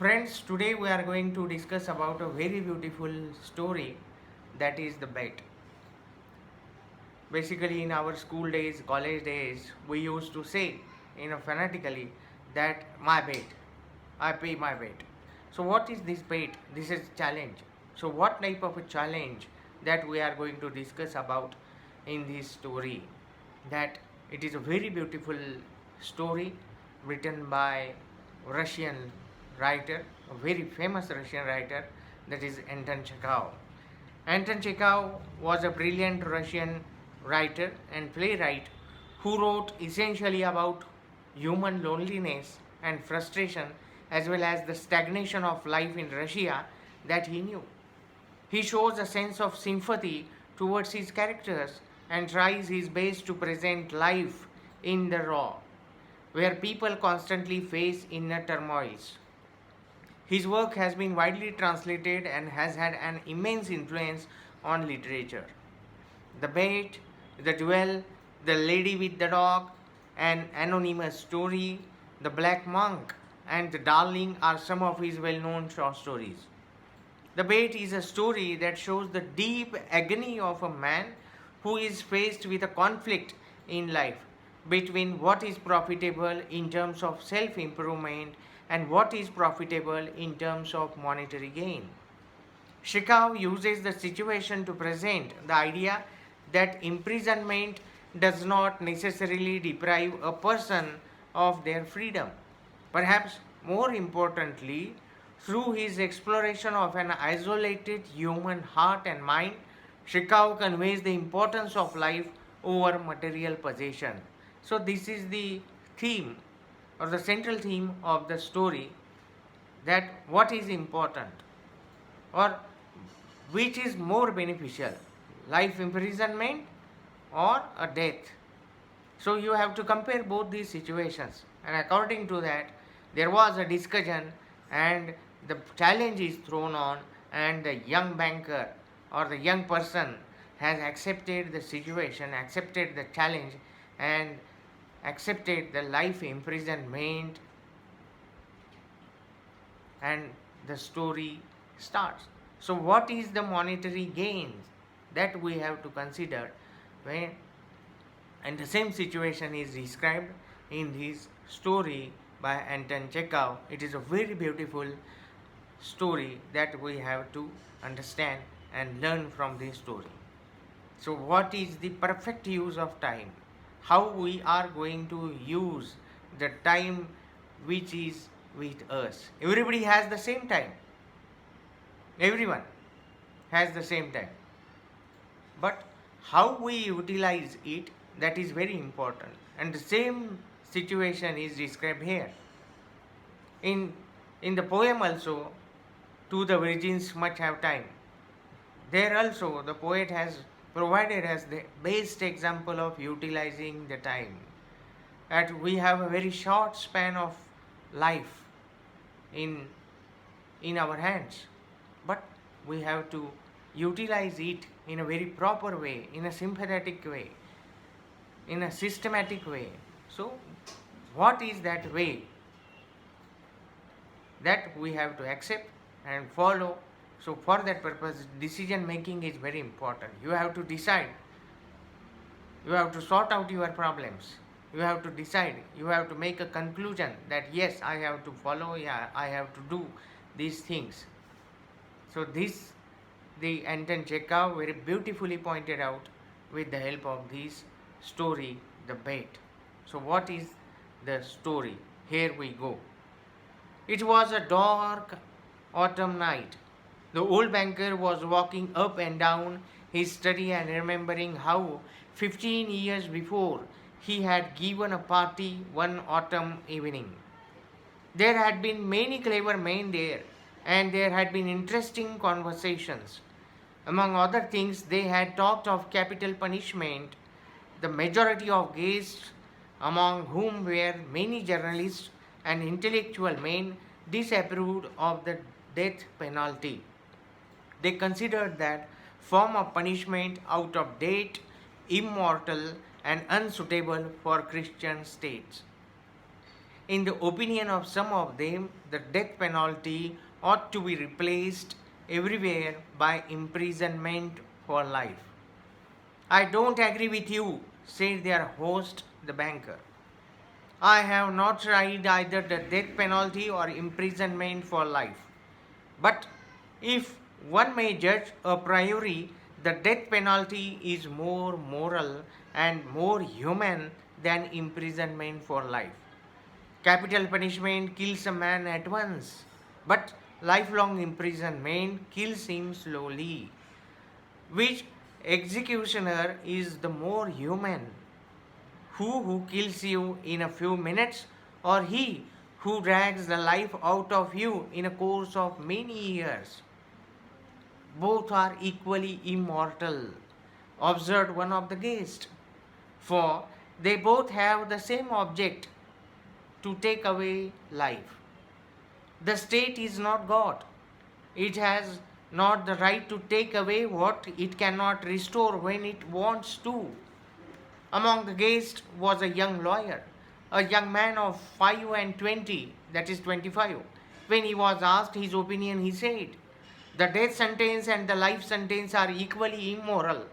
Friends, today we are going to discuss about a very beautiful story, that is the bet. Basically, in our school days, college days, we used to say, fanatically, that my bet, I pay my bet. So, what is this bet? This is challenge. So, what type of a challenge that we are going to discuss about in this story? That it is a very beautiful story written by Russian writer, a very famous Russian writer, that is Anton Chekhov. Anton Chekhov was a brilliant Russian writer and playwright who wrote essentially about human loneliness and frustration as well as the stagnation of life in Russia that he knew. He shows a sense of sympathy towards his characters and tries his best to present life in the raw, where people constantly face inner turmoils. His work has been widely translated and has had an immense influence on literature. The Bait, The Duel, The Lady with the Dog, An Anonymous Story, The Black Monk, and The Darling are some of his well known short stories. The Bait is a story that shows the deep agony of a man who is faced with a conflict in life between what is profitable in terms of self improvement and what is profitable in terms of monetary gain. Shikau uses the situation to present the idea that imprisonment does not necessarily deprive a person of their freedom. Perhaps more importantly, through his exploration of an isolated human heart and mind, Shikau conveys the importance of life over material possession. So, this is the theme or the central theme of the story, that what is important or which is more beneficial, life imprisonment or a death. So you have to compare both these situations, and according to that there was a discussion and the challenge is thrown on, and the young banker or the young person has accepted the situation, accepted the challenge, and accepted the life imprisonment, and the story starts. So, what is the monetary gains that we have to consider when, and the same situation is described in this story by Anton Chekhov. It is a very beautiful story that we have to understand and learn from this story. So, what is the perfect use of time? How we are going to use the time which is with us? Everybody has the same time. Everyone has the same time. But how we utilize it, that is very important. And the same situation is described here. In the poem also, To the Virgins Much Have Time, there also the poet has provided as the best example of utilizing the time. That we have a very short span of life in our hands, but we have to utilize it in a very proper way, in a sympathetic way, in a systematic way. So, what is that way that we have to accept and follow? So, for that purpose, decision making is very important. You have to decide, you have to sort out your problems, you have to decide, you have to make a conclusion that yes, I have to follow, yeah, I have to do these things. So, this the Anton Chekhov very beautifully pointed out with the help of this story, The Bait. So, what is the story? Here we go. It was a dark autumn night. The old banker was walking up and down his study and remembering how 15 years before he had given a party one autumn evening. There had been many clever men there, and there had been interesting conversations. Among other things, they had talked of capital punishment. The majority of guests, among whom were many journalists and intellectual men, disapproved of the death penalty. They considered that form of punishment out of date, immoral, and unsuitable for Christian states. In the opinion of some of them, the death penalty ought to be replaced everywhere by imprisonment for life. I don't agree with you, said their host, the banker. I have not tried either the death penalty or imprisonment for life. But if one may judge a priori, the death penalty is more moral and more human than imprisonment for life. Capital punishment kills a man at once, but lifelong imprisonment kills him slowly. Which executioner is the more human? Who kills you in a few minutes, or he who drags the life out of you in a course of many years? Both are equally immortal, observed one of the guests, for they both have the same object, to take away life. The state is not God. It has not the right to take away what it cannot restore when it wants to. Among the guests was a young lawyer, a young man of 5 and 20, that is 25. When he was asked his opinion, he said, the death sentence and the life sentence are equally immoral.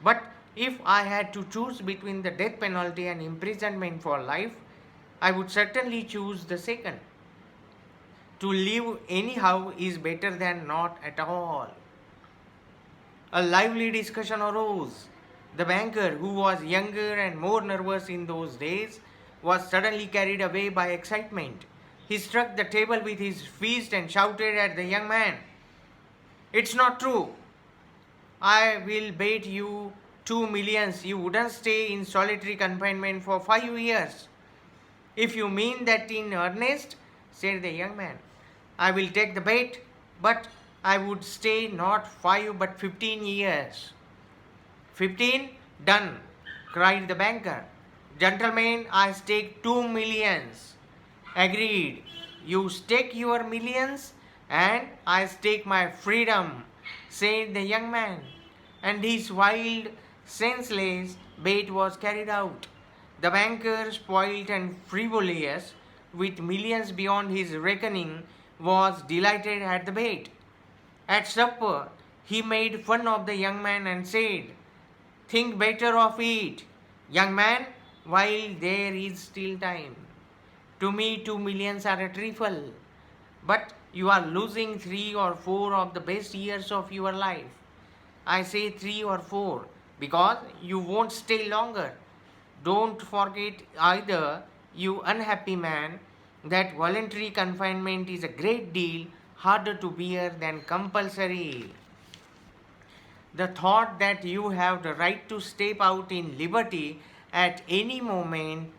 But if I had to choose between the death penalty and imprisonment for life, I would certainly choose the second. To live anyhow is better than not at all. A lively discussion arose. The banker, who was younger and more nervous in those days, was suddenly carried away by excitement. He struck the table with his fist and shouted at the young man, "It's not true. I will bet you 2 millions you wouldn't stay in solitary confinement for 5 years. If you mean that in earnest," said the young man, "I will take the bet, but I would stay not 5 but 15 years. 15? Done, cried the banker. Gentlemen, I stake 2 millions. Agreed. You stake your millions, and I stake my freedom, said the young man. And his wild, senseless bet was carried out. The banker, spoilt and frivolous, with millions beyond his reckoning, was delighted at the bet. At supper, he made fun of the young man and said, "Think better of it, young man, while there is still time. To me, 2 millions are a trifle, but you are losing 3 or 4 of the best years of your life. I say 3 or 4 because you won't stay longer. Don't forget either, you unhappy man, that voluntary confinement is a great deal harder to bear than compulsory. The thought that you have the right to step out in liberty at any moment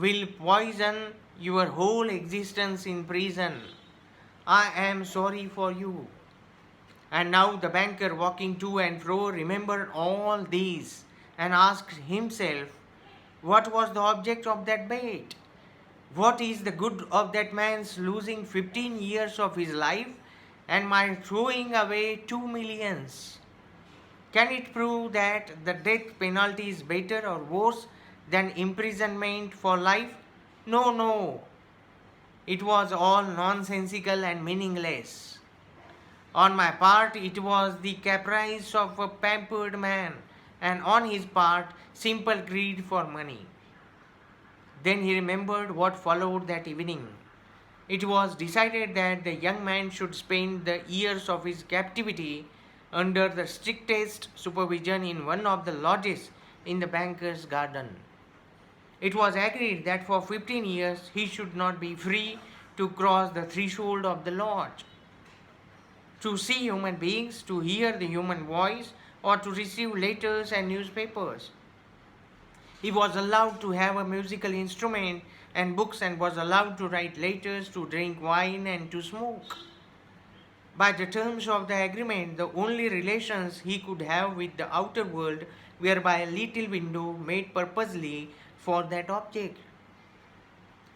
will poison your whole existence in prison. I am sorry for you." And now the banker, walking to and fro, remembered all these and asked himself, what was the object of that bet? What is the good of that man's losing 15 years of his life and my throwing away 2 millions? Can it prove that the death penalty is better or worse than imprisonment for life? No, no. It was all nonsensical and meaningless. On my part, it was the caprice of a pampered man, and on his part, simple greed for money. Then he remembered what followed that evening. It was decided that the young man should spend the years of his captivity under the strictest supervision in one of the lodges in the banker's garden. It was agreed that for 15 years he should not be free to cross the threshold of the lodge, to see human beings, to hear the human voice, or to receive letters and newspapers. He was allowed to have a musical instrument and books, and was allowed to write letters, to drink wine, and to smoke. By the terms of the agreement, the only relations he could have with the outer world were by a little window made purposely for that object.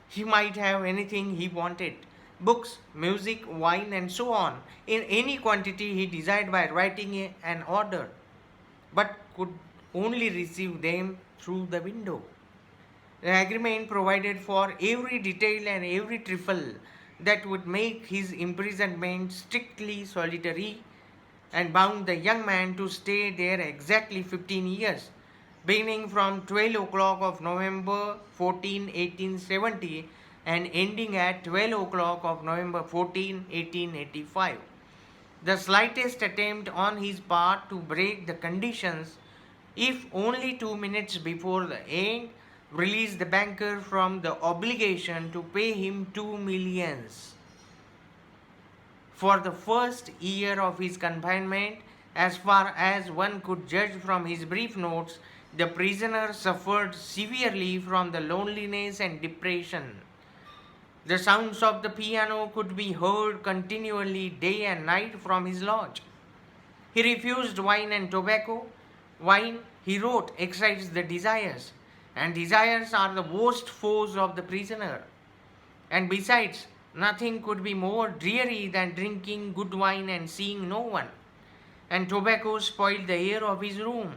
He might have anything he wanted: books, music, wine, and so on, in any quantity he desired by writing an order, but could only receive them through the window. The agreement provided for every detail and every trifle that would make his imprisonment strictly solitary and bound the young man to stay there exactly 15 years, beginning from 12 o'clock of November 14, 1870 and ending at 12 o'clock of November 14, 1885. The slightest attempt on his part to break the conditions, if only 2 minutes before the end, released the banker from the obligation to pay him 2 millions. For the first year of his confinement, as far as one could judge from his brief notes, the prisoner suffered severely from the loneliness and depression. The sounds of the piano could be heard continually day and night from his lodge. He refused wine and tobacco. Wine, he wrote, excites the desires, and desires are the worst foes of the prisoner. And besides, nothing could be more dreary than drinking good wine and seeing no one. And tobacco spoiled the air of his room.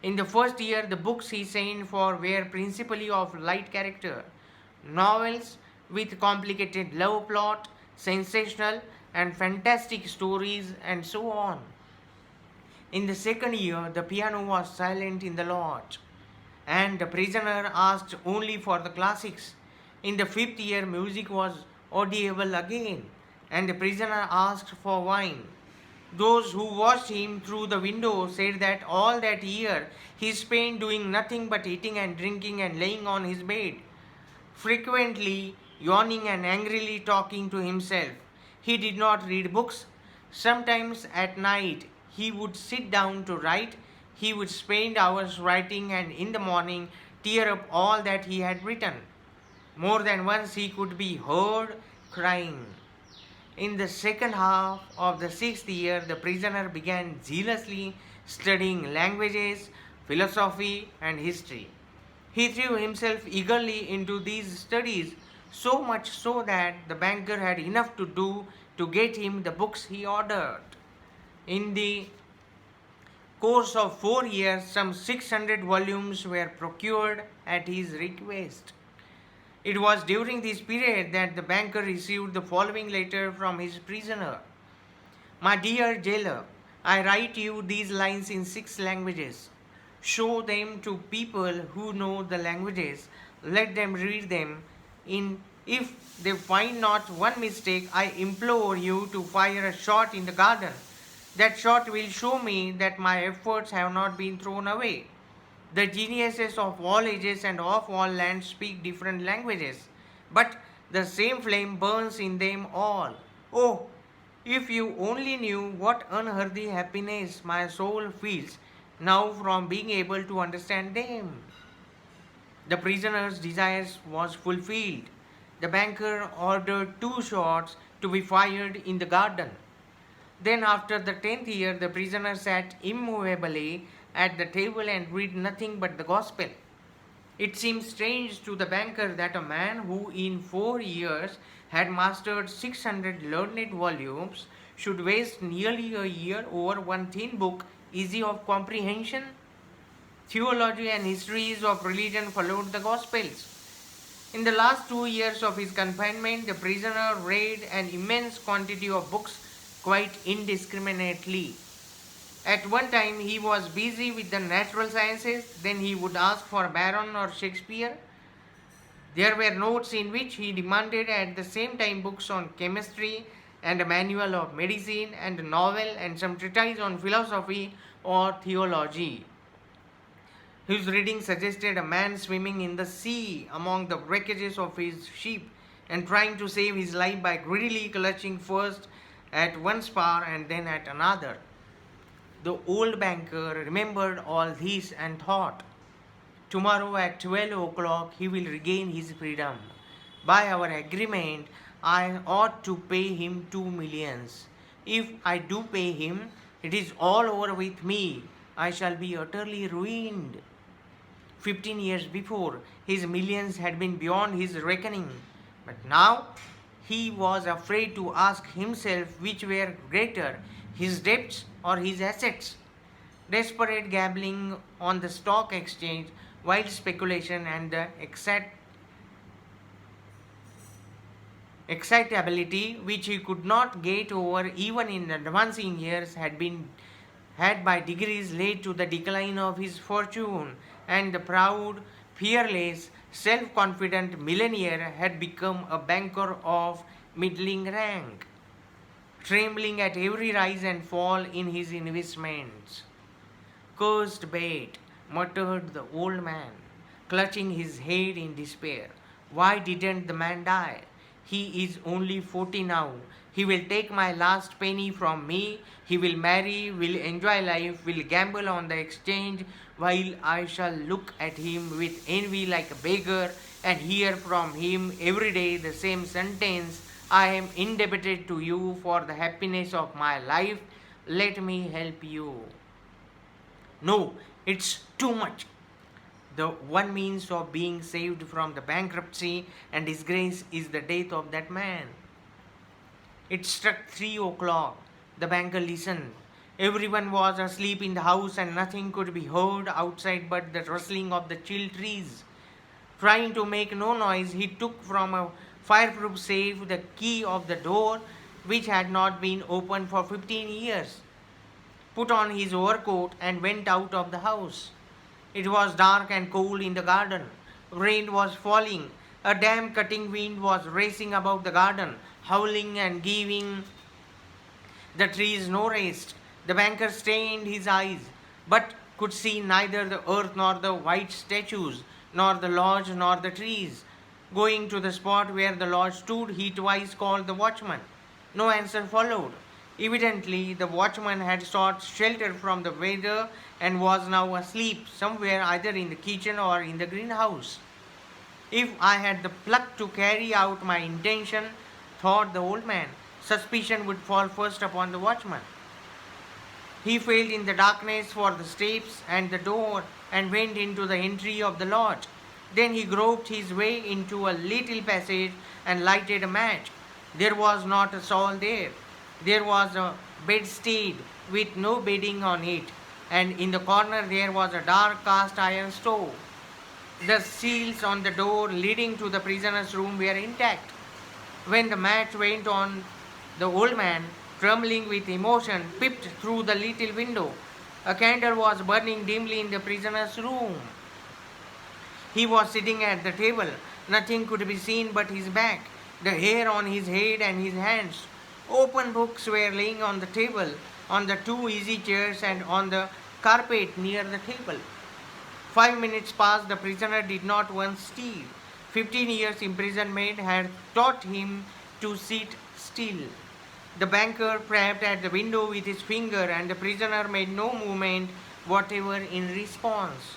In the first year, the books he sent for were principally of light character, novels with complicated love plot, sensational and fantastic stories, and so on. In the second year, the piano was silent in the lodge, and the prisoner asked only for the classics. In the fifth year, music was audible again, and the prisoner asked for wine. Those who watched him through the window said that all that year he spent doing nothing but eating and drinking and laying on his bed, frequently yawning and angrily talking to himself. He did not read books. Sometimes at night he would sit down to write. He would spend hours writing and in the morning tear up all that he had written. More than once he could be heard crying. In the second half of the sixth year, the prisoner began zealously studying languages, philosophy, and history. He threw himself eagerly into these studies, so much so that the banker had enough to do to get him the books he ordered. In the course of 4 years, some 600 volumes were procured at his request. It was during this period that the banker received the following letter from his prisoner. My dear jailer, I write you these lines in 6 languages. Show them to people who know the languages. Let them read them. If they find not one mistake, I implore you to fire a shot in the garden. That shot will show me that my efforts have not been thrown away. The geniuses of all ages and of all lands speak different languages, but the same flame burns in them all. Oh, if you only knew what unhealthy happiness my soul feels now from being able to understand them. The prisoner's desires was fulfilled. The banker ordered 2 shots to be fired in the garden. Then, after the 10th year, the prisoner sat immovably at the table and read nothing but the gospel. It seemed strange to the banker that a man who in 4 years had mastered 600 learned volumes should waste nearly a year over one thin book easy of comprehension. Theology and histories of religion followed the Gospels. In the last 2 years of his confinement, the prisoner read an immense quantity of books quite indiscriminately. At one time he was busy with the natural sciences, then he would ask for Byron or Shakespeare. There were notes in which he demanded at the same time books on chemistry and a manual of medicine and a novel and some treatise on philosophy or theology. His reading suggested a man swimming in the sea among the wreckages of his ship and trying to save his life by greedily clutching first at one spar and then at another. The old banker remembered all this and thought, tomorrow at 12 o'clock he will regain his freedom. By our agreement, I ought to pay him 2 millions. If I do pay him, it is all over with me. I shall be utterly ruined. 15 years before, his millions had been beyond his reckoning, but now he was afraid to ask himself which were greater, his debts or his assets. Desperate gambling on the stock exchange wild speculation and the excitability which he could not get over even in advancing years had by degrees led to the decline of his fortune, and the proud, fearless, self-confident millionaire had become a banker of middling rank, trembling at every rise and fall in his investments. Cursed bait, muttered the old man, clutching his head in despair. Why didn't the man die? He is only 40 now. He will take my last penny from me. He will marry, will enjoy life, will gamble on the exchange, while I shall look at him with envy like a beggar and hear from him every day the same sentence: I am indebted to you for the happiness of my life. Let me help you. No, it's too much. The one means of being saved from the bankruptcy and disgrace is the death of that man. It struck 3 o'clock. The banker listened. Everyone was asleep in the house and nothing could be heard outside but the rustling of the chill trees. Trying to make no noise, he took from a fireproof safe the key of the door, which had not been opened for 15 years, put on his overcoat, and went out of the house. It was dark and cold in the garden. Rain was falling. A damp cutting wind was racing about the garden, howling and giving the trees no rest. The banker strained his eyes, but could see neither the earth nor the white statues, nor the lodge nor the trees. Going to the spot where the lodge stood, he twice called the watchman. No answer followed. Evidently, the watchman had sought shelter from the weather and was now asleep somewhere either in the kitchen or in the greenhouse. If I had the pluck to carry out my intention, thought the old man, suspicion would fall first upon the watchman. He felt in the darkness for the steps and the door and went into the entry of the lodge. Then he groped his way into a little passage and lighted a match. There was not a soul there. There was a bedstead with no bedding on it, and in the corner there was a dark cast iron stove. The seals on the door leading to the prisoner's room were intact. When the match went on, the old man, trembling with emotion, peeped through the little window. A candle was burning dimly in the prisoner's room. He was sitting at the table. Nothing could be seen but his back, the hair on his head and his hands. Open books were lying on the table, on the 2 easy chairs, and on the carpet near the table. 5 minutes passed. The prisoner did not once stir. 15 years' imprisonment had taught him to sit still. The banker rapped at the window with his finger, and the prisoner made no movement whatever in response.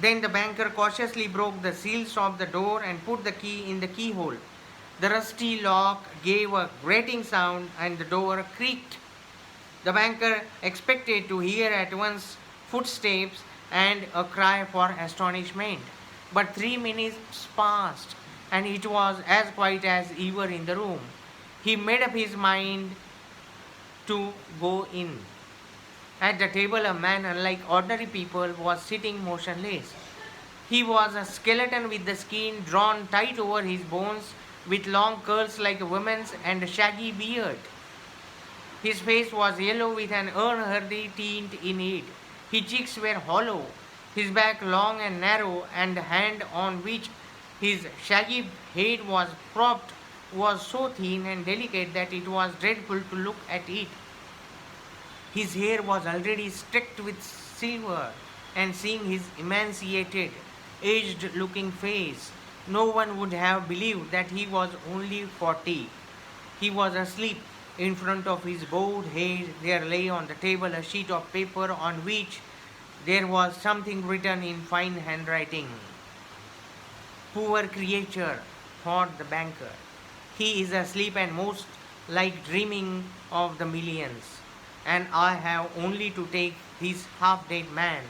Then the banker cautiously broke the seals of the door and put the key in the keyhole. The rusty lock gave a grating sound and the door creaked. The banker expected to hear at once footsteps and a cry for astonishment. But 3 minutes passed and it was as quiet as ever in the room. He made up his mind to go in. At the table, a man, unlike ordinary people, was sitting motionless. He was a skeleton with the skin drawn tight over his bones, with long curls like a woman's and a shaggy beard. His face was yellow with an earthy tint in it. His cheeks were hollow, his back long and narrow, and the hand on which his shaggy head was propped was so thin and delicate that it was dreadful to look at it. His hair was already streaked with silver, and seeing his emaciated, aged-looking face, no one would have believed that he was only 40. He was asleep. In front of his bowed head there lay on the table a sheet of paper on which there was something written in fine handwriting. Poor creature, thought the banker. He is asleep and most like dreaming of the millions. And I have only to take this half-dead man,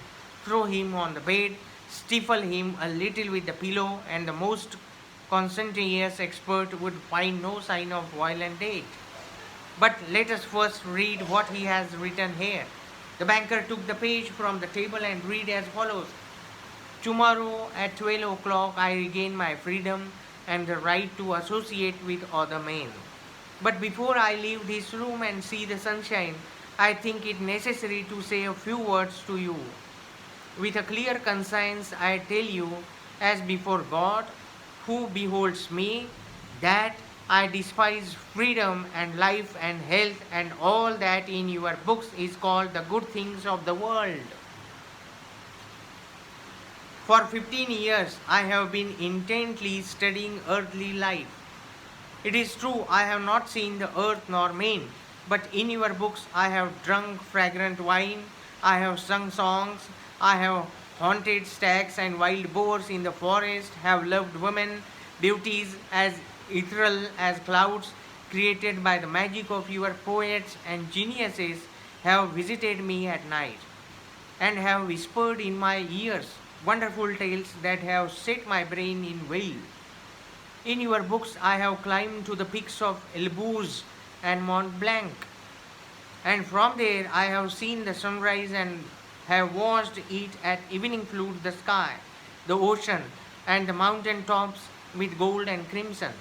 throw him on the bed, stifle him a little with the pillow, and the most conscientious expert would find no sign of violent death. But let us first read what he has written here. The banker took the page from the table and read as follows. Tomorrow at 12 o'clock I regain my freedom and the right to associate with other men. But before I leave this room and see the sunshine, I think it necessary to say a few words to you. With a clear conscience, I tell you, as before God, who beholds me, that I despise freedom and life and health and all that in your books is called the good things of the world. For 15 years, I have been intently studying earthly life. It is true, I have not seen the earth nor men, but in your books I have drunk fragrant wine, I have sung songs, I have haunted stags and wild boars in the forest, have loved women, beauties as ethereal as clouds, created by the magic of your poets and geniuses, have visited me at night, and have whispered in my ears wonderful tales that have set my brain in whirl. In your books, I have climbed to the peaks of Elbrus and Mont Blanc, and from there I have seen the sunrise and have watched it at evening flood the sky, the ocean, and the mountain tops with gold and crimson.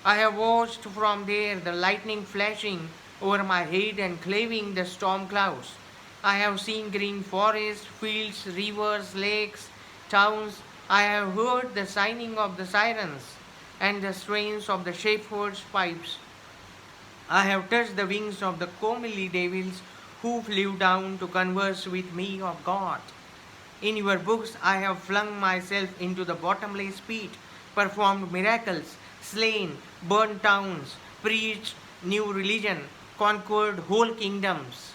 I have watched from there the lightning flashing over my head and cleaving the storm clouds. I have seen green forests, fields, rivers, lakes, towns. I have heard the sighing of the sirens and the strains of the shepherd's pipes. I have touched the wings of the comely devils who flew down to converse with me of God. In your books, I have flung myself into the bottomless pit, performed miracles, slain, burned towns, preached new religion, conquered whole kingdoms.